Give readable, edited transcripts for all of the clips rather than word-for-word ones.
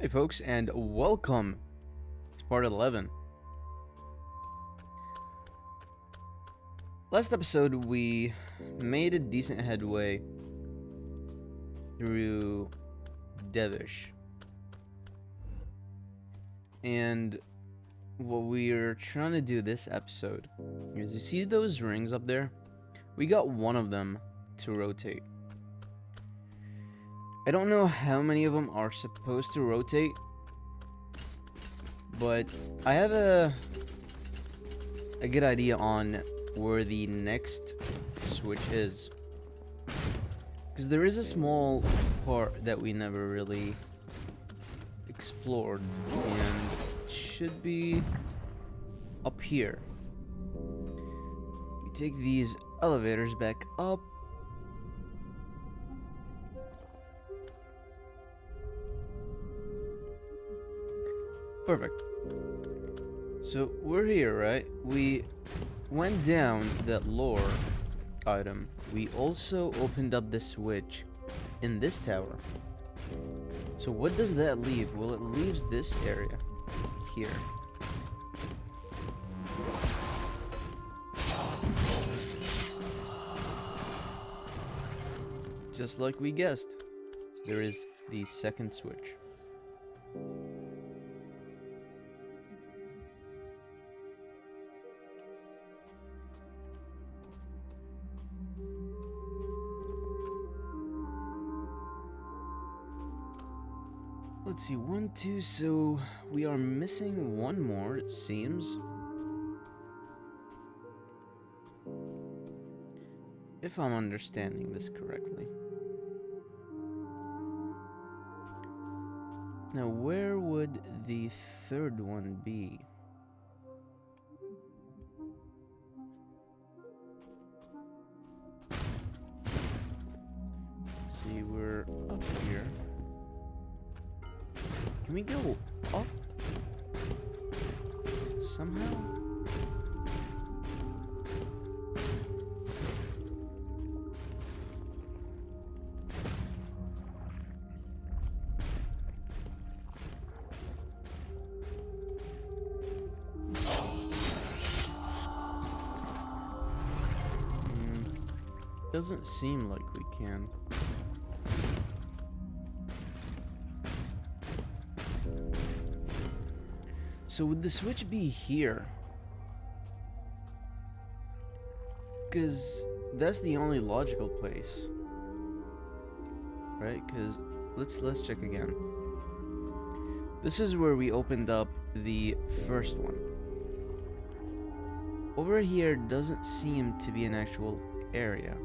Hey folks, and welcome to part 11. Last episode we made a decent headway through Devish. And what we're trying to do this episode is, you see those rings up there? We got one of them to rotate. I don't know how many of them are supposed to rotate, but I have a good idea on where the next switch is, because there is a small part that we never really explored, and it should be up here. We take these elevators back up. Perfect. So we're here, right? We went down that lore item. We also opened up the switch in this tower. So what does that leave? Well, it leaves this area here. Just like we guessed, there is the second switch. Let's see, 1, 2, so we are missing one more, it seems. If I'm understanding this correctly. Now, where would the third one be? Let's see, we're up here. Can we go up somehow? Doesn't seem like we can. So would the switch be here? Because that's the only logical place, right? Because let's check again. This is where we opened up the first one. Over here doesn't seem to be an actual area.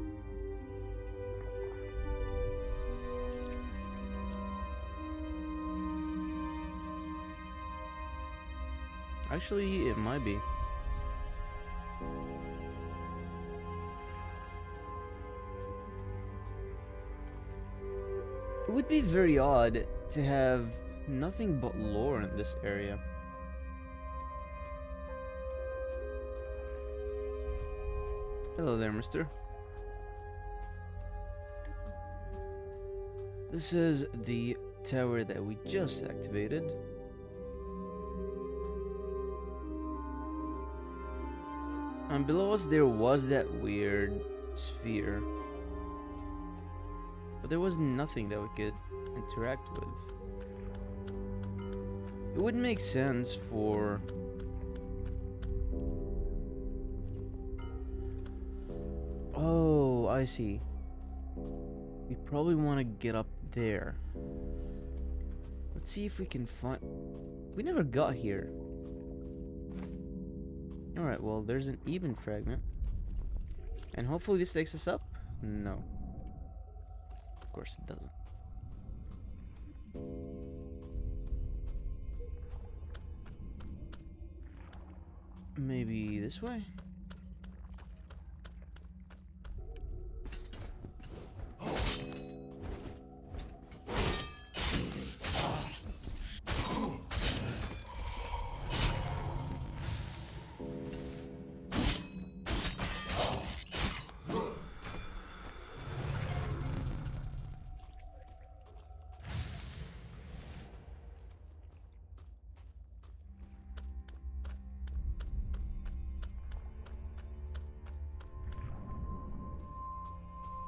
Actually, it might be. It would be very odd to have nothing but lore in this area. Hello there, mister. This is the tower that we just activated. And below us there was that weird sphere, but there was nothing that we could interact with. It would make sense for oh, I see. We probably want to get up there. Let's see if we can find. We never got here. Alright, well, there's an even fragment. And hopefully this takes us up? No. Of course it doesn't. Maybe this way?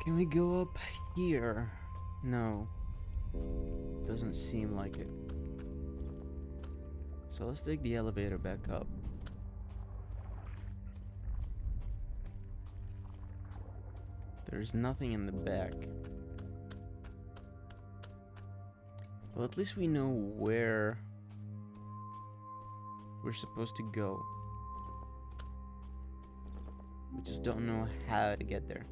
Can we go up here? No. Doesn't seem like it. So let's take the elevator back up. There's nothing in the back. Well, at least we know where we're supposed to go. We just don't know how to get there.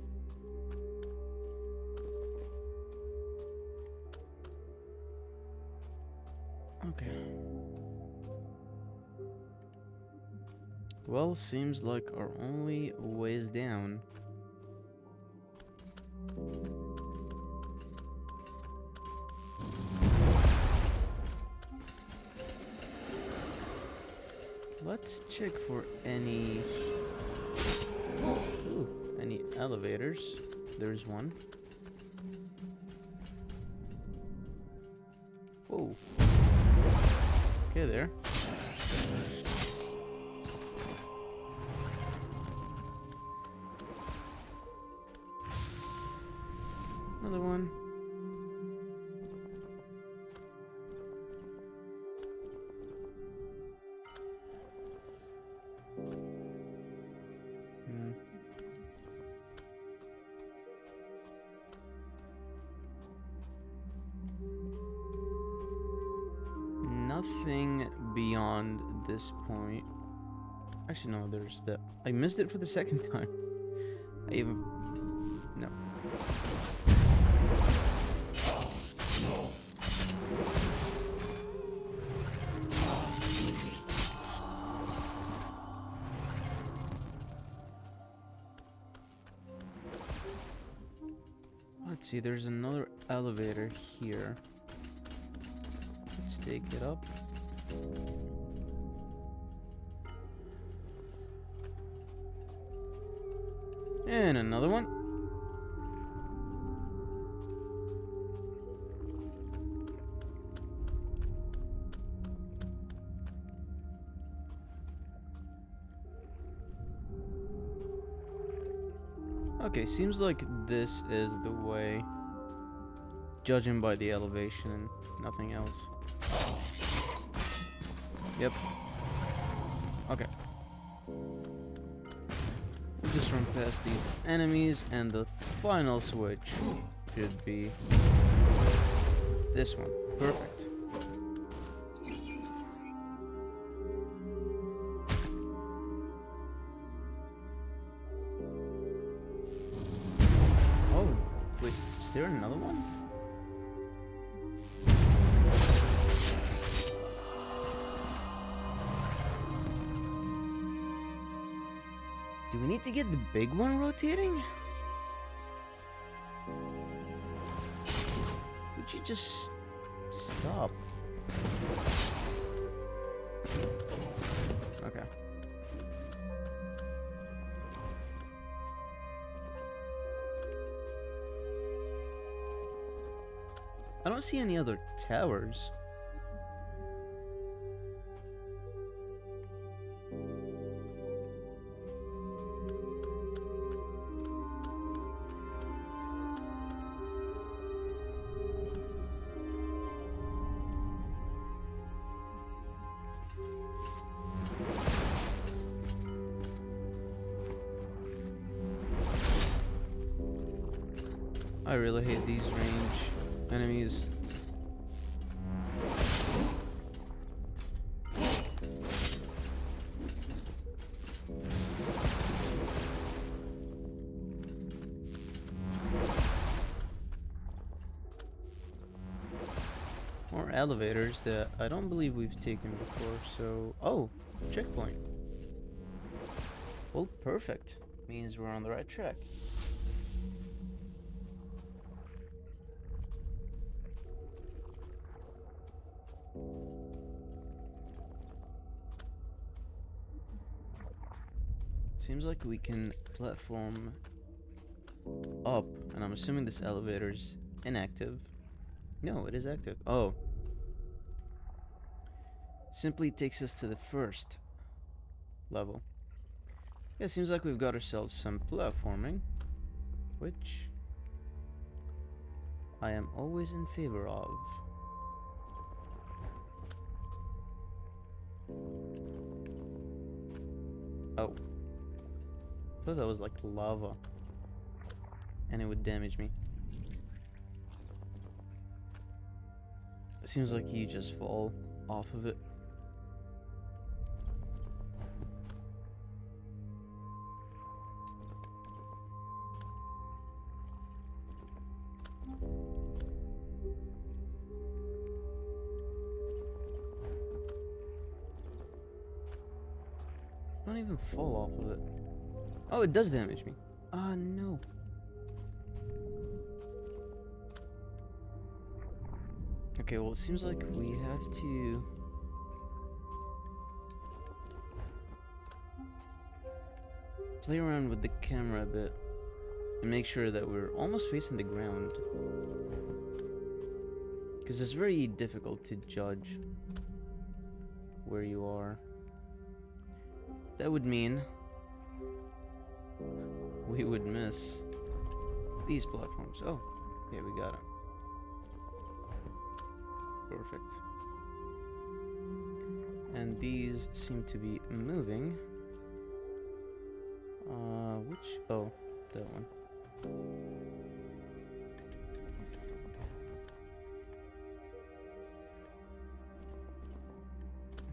Okay. Well, seems like our only way is down. Let's check for any elevators. There's one. Whoa. Okay, there. Another one. Nothing beyond this point. Actually, no, there's the... I missed it for the second time. I even... No. Let's see, there's another elevator here. Let's take it up. And another one. Okay, seems like this is the way, judging by the elevation and nothing else. Yep. Okay. We'll just run past these enemies, and the final switch should be this one. Perfect. Oh, wait, is there another one? Do we need to get the big one rotating? Would you just stop? Okay. I don't see any other towers. I really hate these range enemies. More elevators that I don't believe we've taken before, so... Oh! Checkpoint. Well, perfect. Means we're on the right track. Seems like we can platform up, and I'm assuming this elevator's inactive. No, it is active. Oh. Simply takes us to the first level. Yeah, seems like we've got ourselves some platforming, which I am always in favor of. Oh. I thought that was like lava. And it would damage me. It seems like you just fall off of it. Don't even fall off of it. Oh, it does damage me. Ah, no. Okay, well, it seems like we have to... play around with the camera a bit. And make sure that we're almost facing the ground. Because it's very difficult to judge where you are. That would mean we would miss these platforms. Oh, okay, we got it. Perfect. And these seem to be moving. Which? Oh, that one.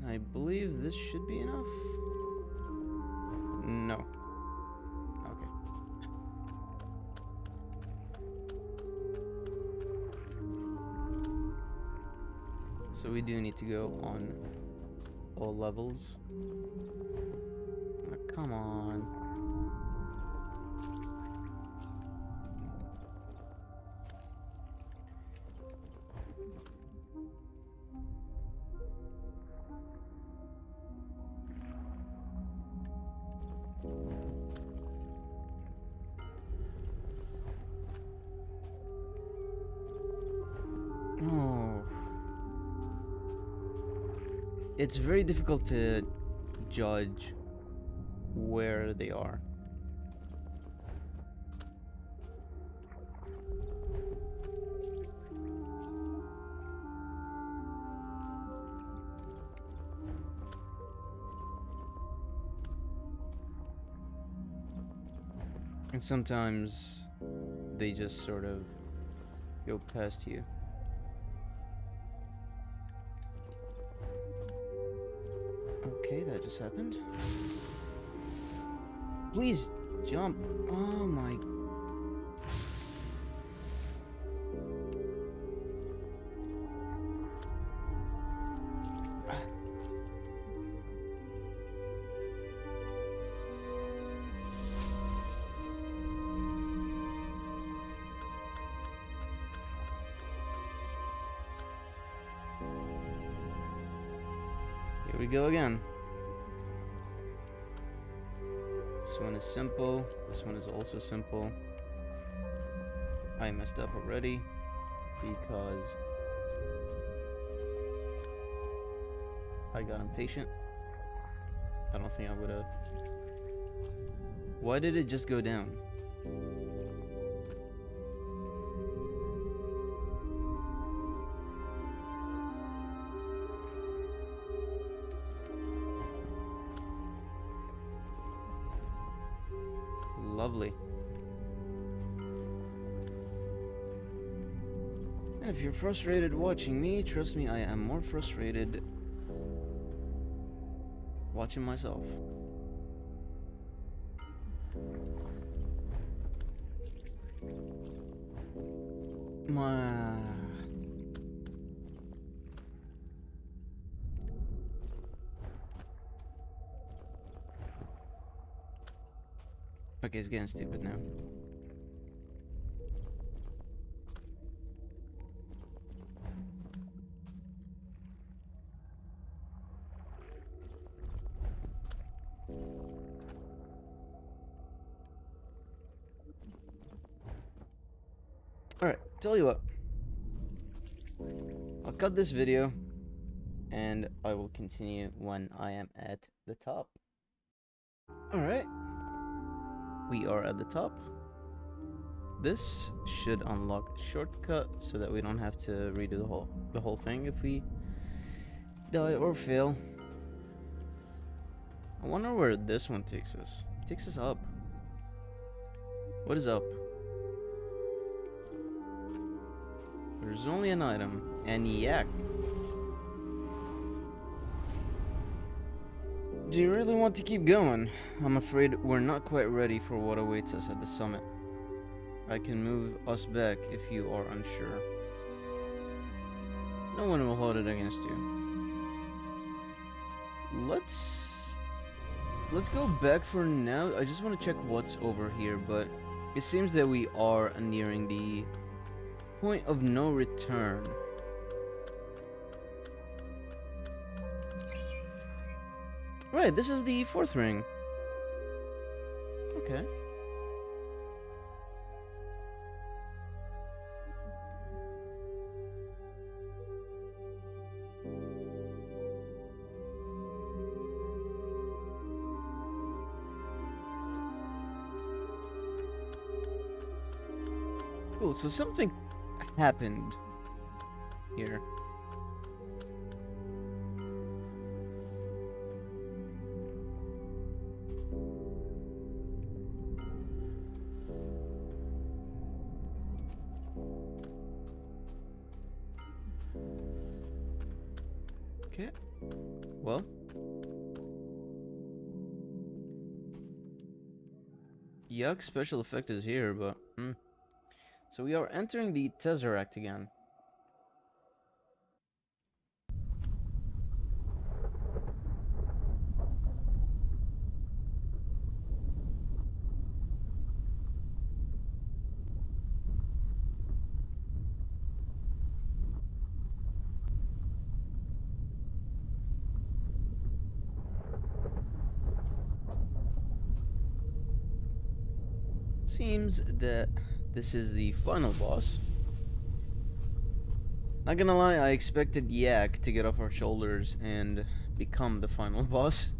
I believe this should be enough. No. Okay. So we do need to go on all levels. Oh, come on. Oh. It's very difficult to judge where they are. And sometimes they just sort of go past you. Okay, that just happened. Please jump. Oh my. Here we go again. This one is simple. This one is also simple. I messed up already because I got impatient. I don't think I would have. Why did it just go down? Lovely. And if you're frustrated watching me, trust me, I am more frustrated watching myself. Okay, it's getting stupid now. Alright, tell you what. I'll cut this video and I will continue when I am at the top. Alright. We are at the top. this should unlock a shortcut so that we don't have to redo the whole thing if we die or fail. I wonder where this one takes us. It takes us up. What is up? There's only an item. And yak. Do you really want to keep going? I'm afraid we're not quite ready for what awaits us at the summit. I can move us back if you are unsure. No one will hold it against you. Let's go back for now. I just want to check what's over here, but it seems that we are nearing the point of no return. Right, this is the 4th ring. Okay. Cool, so something happened here. Okay, well, Yuck, special effect is here, but so we are entering the Tesseract again. Seems that this is the final boss. Not gonna lie, I expected Yak to get off our shoulders and become the final boss.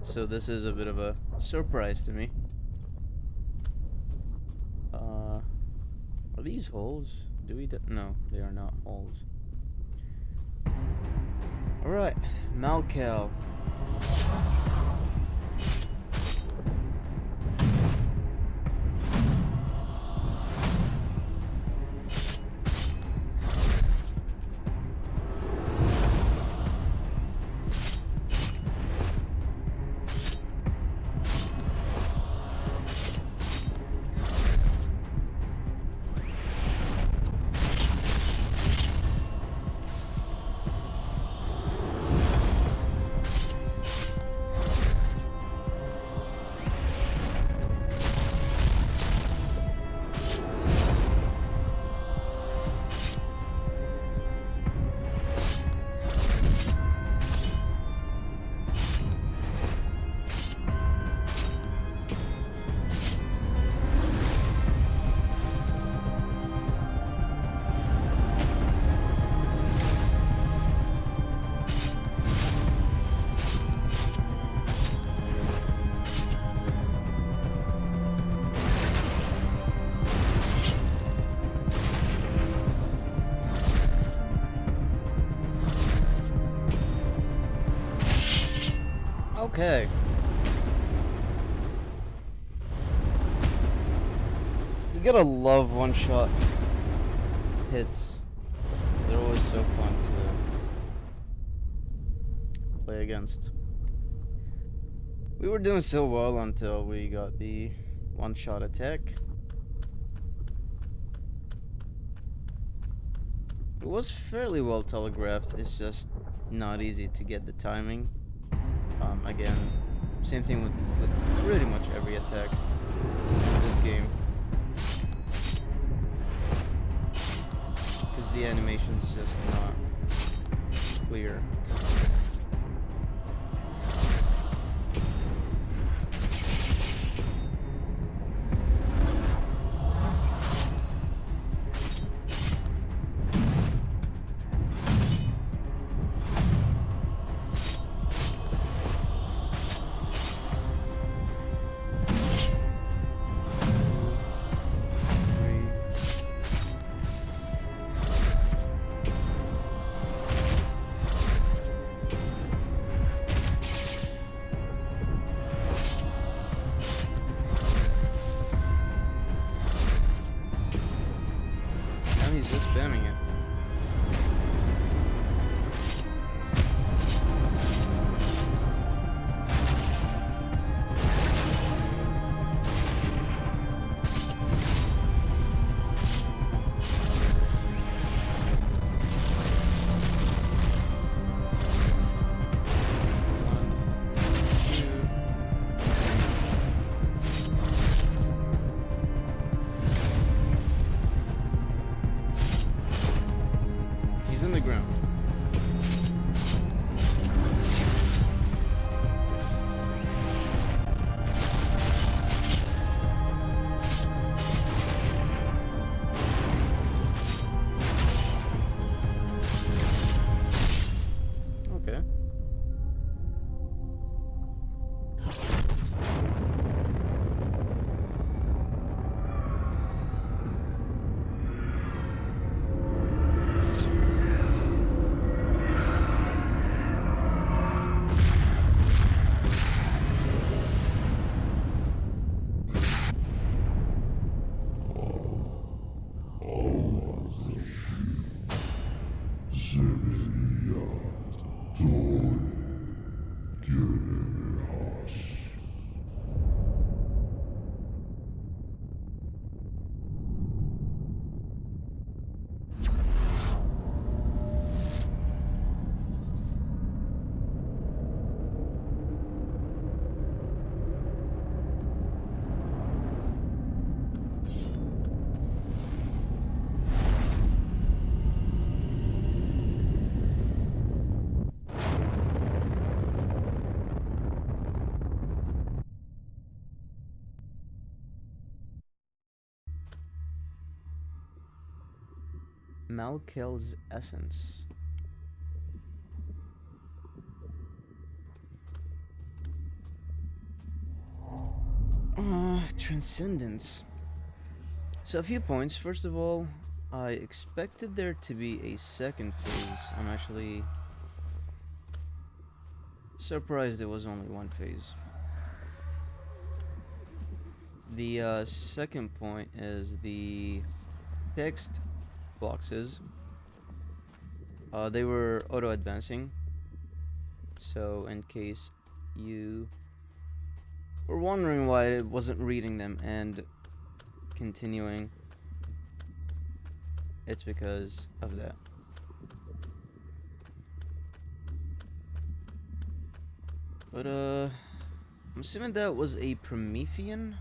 So this is a bit of a surprise to me. Are these holes? No, they are not holes. Alright, Malcal. Okay. You gotta love one-shot hits. They're always so fun to play against. We were doing so well until we got the one-shot attack. It was fairly well telegraphed, it's just not easy to get the timing. Again, same thing with pretty much every attack in this game. Because the animation's just not clear. He's in the ground. Okay. Malkel's essence. Transcendence. So a few points. First of all, I expected there to be a second phase. I'm actually surprised there was only one phase. The second point is the text boxes. They were auto-advancing. So in case you were wondering why it wasn't reading them and continuing, it's because of that. But I'm assuming that was a Promethean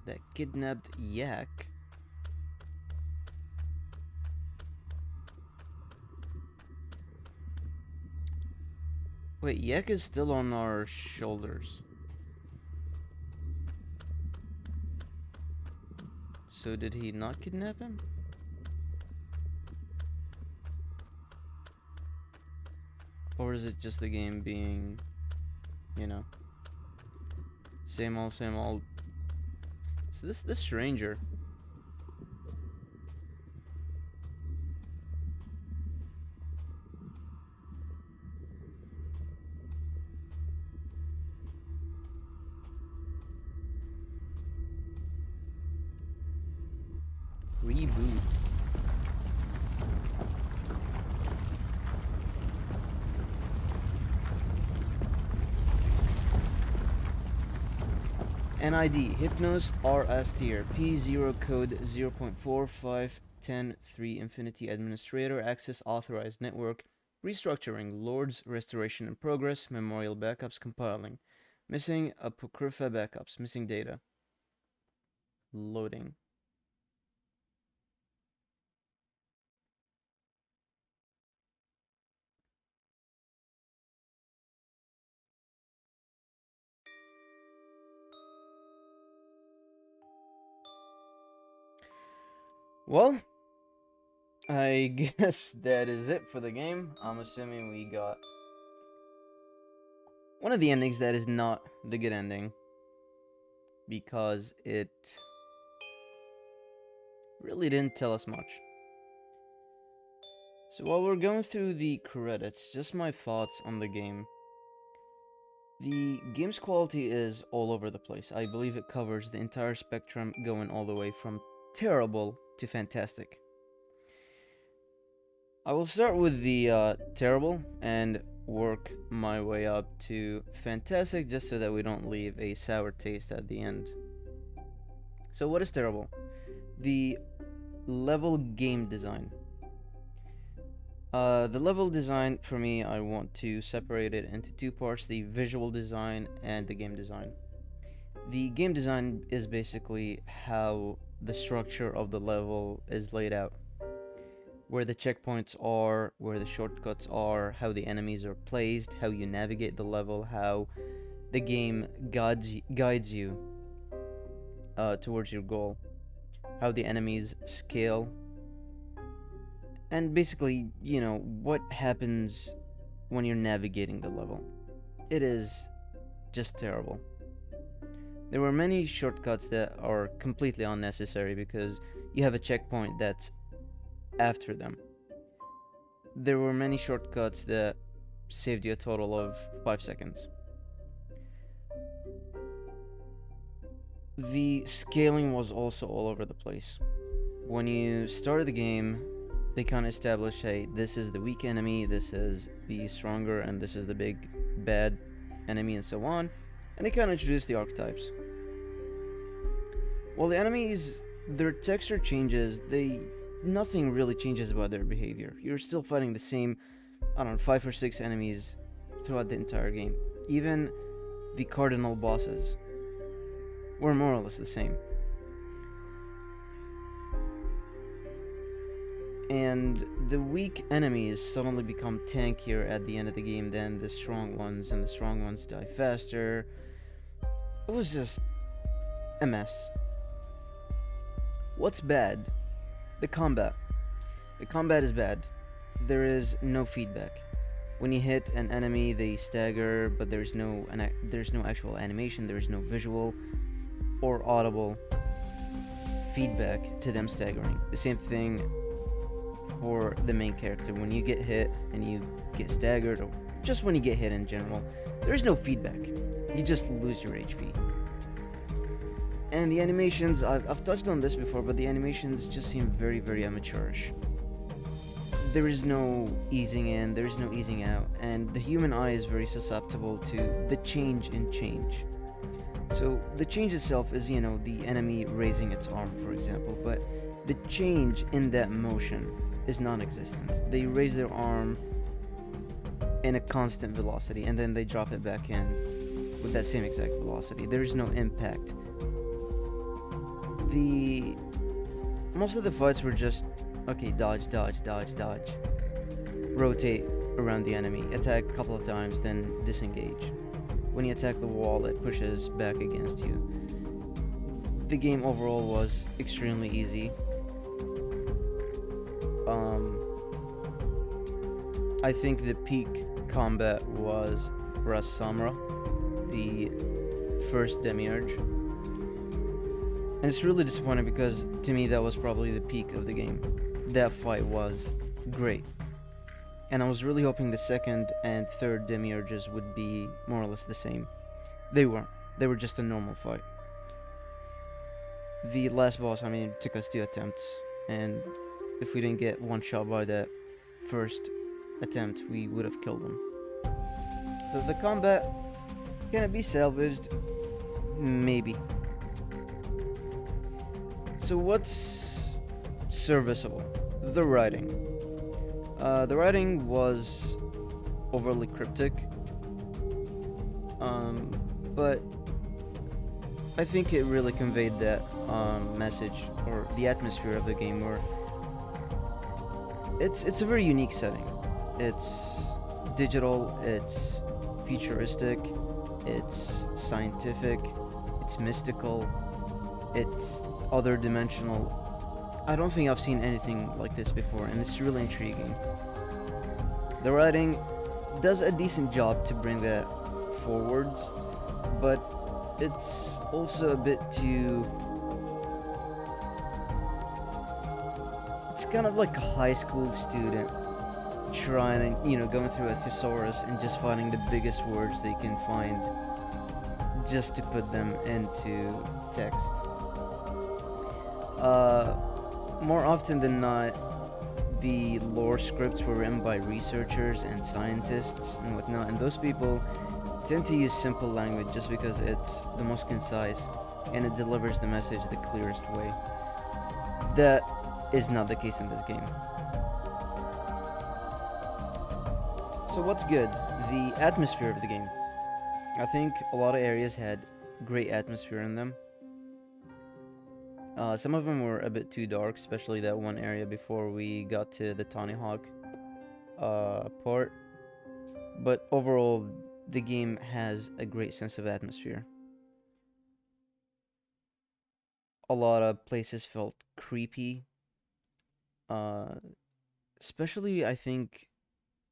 that kidnapped Yak. Wait, Yak is still on our shoulders. So did he not kidnap him? Or is it just the game being, you know, same old, same old? So this stranger. Reboot. NID Hypnos RS tier P0 code 0.45103 Infinity Administrator Access Authorized Network Restructuring Lords Restoration in Progress Memorial Backups Compiling Missing Apocrypha Backups Missing Data Loading. Well, I guess that is it for the game. I'm assuming we got one of the endings that is not the good ending, because it really didn't tell us much. So while we're going through the credits, just my thoughts on the game. The game's quality is all over the place. I believe it covers the entire spectrum, going all the way from terrible to fantastic. I will start with the terrible and work my way up to fantastic, just so that we don't leave a sour taste at the end. So what is terrible? The level game design. The level design, for me, I want to separate it into two parts: the visual design and the game design. The game design is basically how the structure of the level is laid out. where the checkpoints are, where the shortcuts are, how the enemies are placed, how you navigate the level, how the game guides you towards your goal, how the enemies scale, and basically, what happens when you're navigating the level. It is just terrible. There were many shortcuts that are completely unnecessary because you have a checkpoint that's after them. There were many shortcuts that saved you a total of 5 seconds. The scaling was also all over the place. When you started the game, they kind of established, hey, this is the weak enemy, this is the stronger, and this is the big bad enemy, and so on. And they kind of introduced the archetypes. Well, the enemies, their texture changes, nothing really changes about their behavior. You're still fighting the same, 5 or 6 enemies throughout the entire game. Even the cardinal bosses were more or less the same. And the weak enemies suddenly become tankier at the end of the game than the strong ones, and the strong ones die faster. It was just a mess. What's bad? The combat. The combat is bad. There is no feedback. When you hit an enemy, they stagger, but there's no actual animation, there's no visual or audible feedback to them staggering. The same thing for the main character. When you get hit and you get staggered, or just when you get hit in general, there's no feedback. You just lose your HP. And the animations, I've touched on this before, but the animations just seem very, very amateurish. There is no easing in, there is no easing out, and the human eye is very susceptible to the change in change. So the change itself is, the enemy raising its arm, for example, but the change in that motion is non-existent. They raise their arm in a constant velocity, and then they drop it back in with that same exact velocity. There is no impact. Most of the fights were just, okay, dodge, rotate around the enemy, attack a couple of times, then disengage. When you attack the wall, it pushes back against you. The game overall was extremely easy. I think the peak combat was Ras Samra, the first demiurge. And it's really disappointing because to me that was probably the peak of the game. That fight was great. And I was really hoping the second and third demiurges would be more or less the same. They weren't. They were just a normal fight. The last boss, it took us 2 attempts, and if we didn't get one shot by that first attempt, we would have killed him. So the combat, can it be salvaged? Maybe. So what's serviceable? The writing. The writing was overly cryptic, but I think it really conveyed that message, or the atmosphere of the game, where it's a very unique setting. It's digital, it's futuristic, it's scientific, it's mystical, it's other dimensional. I don't think I've seen anything like this before, and it's really intriguing. The writing does a decent job to bring that forwards, but it's also a bit too... It's kind of like a high school student trying to, going through a thesaurus and just finding the biggest words they can find just to put them into text. More often than not, the lore scripts were written by researchers and scientists and whatnot, and those people tend to use simple language just because it's the most concise and it delivers the message the clearest way. That is not the case in this game. So what's good? The atmosphere of the game. I think a lot of areas had great atmosphere in them. Some of them were a bit too dark, especially that one area before we got to the Tony Hawk part. But overall, the game has a great sense of atmosphere. A lot of places felt creepy, uh, especially I think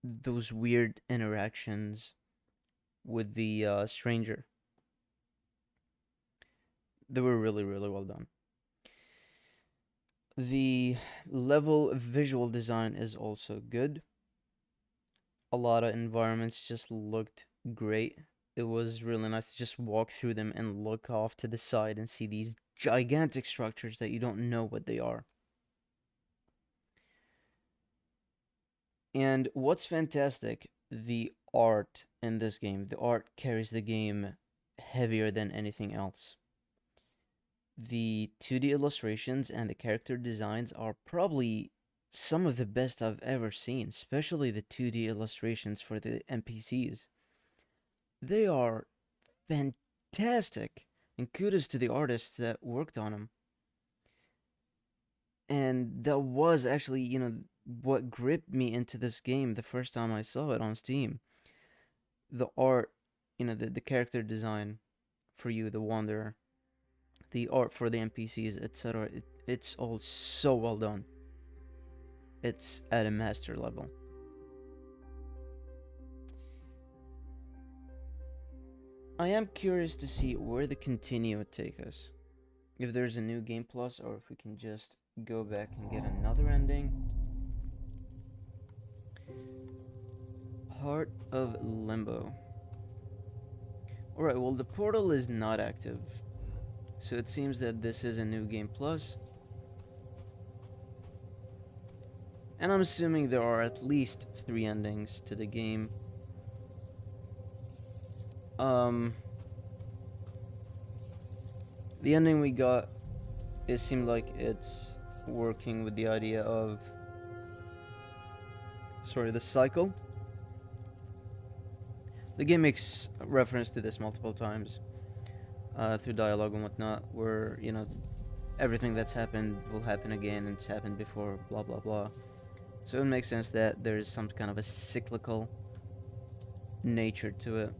those weird interactions with the stranger. They were really, really well done. The level visual design is also good. A lot of environments just looked great. It was really nice to just walk through them and look off to the side and see these gigantic structures that you don't know what they are. And what's fantastic, the art in this game. The art carries the game heavier than anything else. The 2D illustrations and the character designs are probably some of the best I've ever seen, especially the 2D illustrations for the NPCs. They are fantastic, and kudos to the artists that worked on them. And that was actually, what gripped me into this game the first time I saw it on Steam. The art, the character design for you, the Wanderer, the art for the NPCs, etc. It's all so well done. It's at a master level. I am curious to see where the continue would take us. If there's a new game plus, or if we can just go back and get another ending. Heart of Limbo. Alright, well, the portal is not active. So it seems that this is a new game plus. And I'm assuming there are at least 3 endings to the game. The ending we got, it seemed like it's working with the idea of, the cycle. The game makes reference to this multiple times through dialogue and whatnot, where, everything that's happened will happen again, and it's happened before, blah blah blah. So it makes sense that there's some kind of a cyclical nature to it.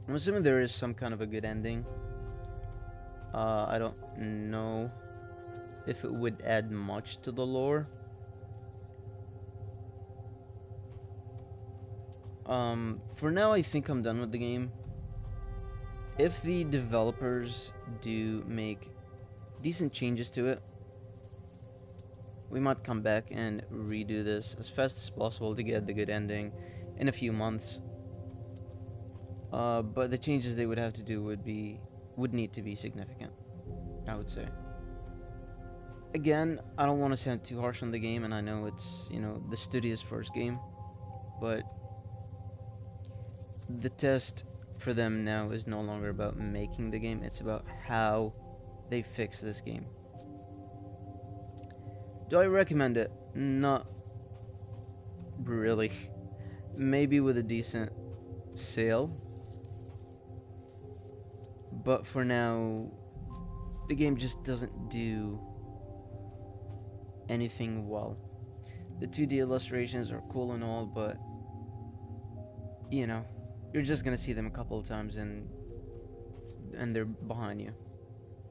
I'm assuming there is some kind of a good ending. I don't know if it would add much to the lore. For now, I think I'm done with the game. If the developers do make decent changes to it, we might come back and redo this as fast as possible to get the good ending in a few months. But the changes they would have to do would need to be significant, I would say. Again, I don't want to sound too harsh on the game, and I know it's, the studio's first game, but the test for them now is no longer about making the game, it's about how they fix this game. Do I recommend it? Not really. Maybe with a decent sale. But for now, the game just doesn't do anything well. The 2D illustrations are cool and all, but you're just gonna see them a couple of times and they're behind you.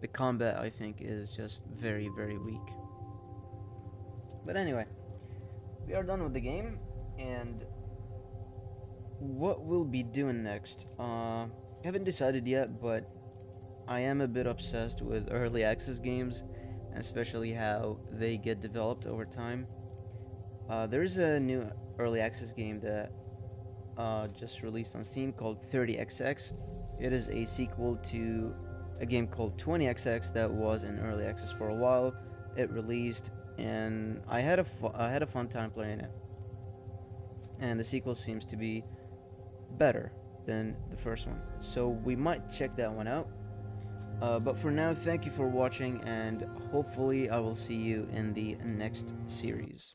The combat, I think, is just very, very weak. But anyway, we are done with the game, and what we'll be doing next, haven't decided yet, but I am a bit obsessed with early access games, and especially how they get developed over time. There's a new early access game that just released on Steam called 30XX. It is a sequel to a game called 20XX that was in early access for a while. It released, and I had a fun time playing it. And the sequel seems to be better than the first one, so we might check that one out. But for now, thank you for watching, and hopefully I will see you in the next series.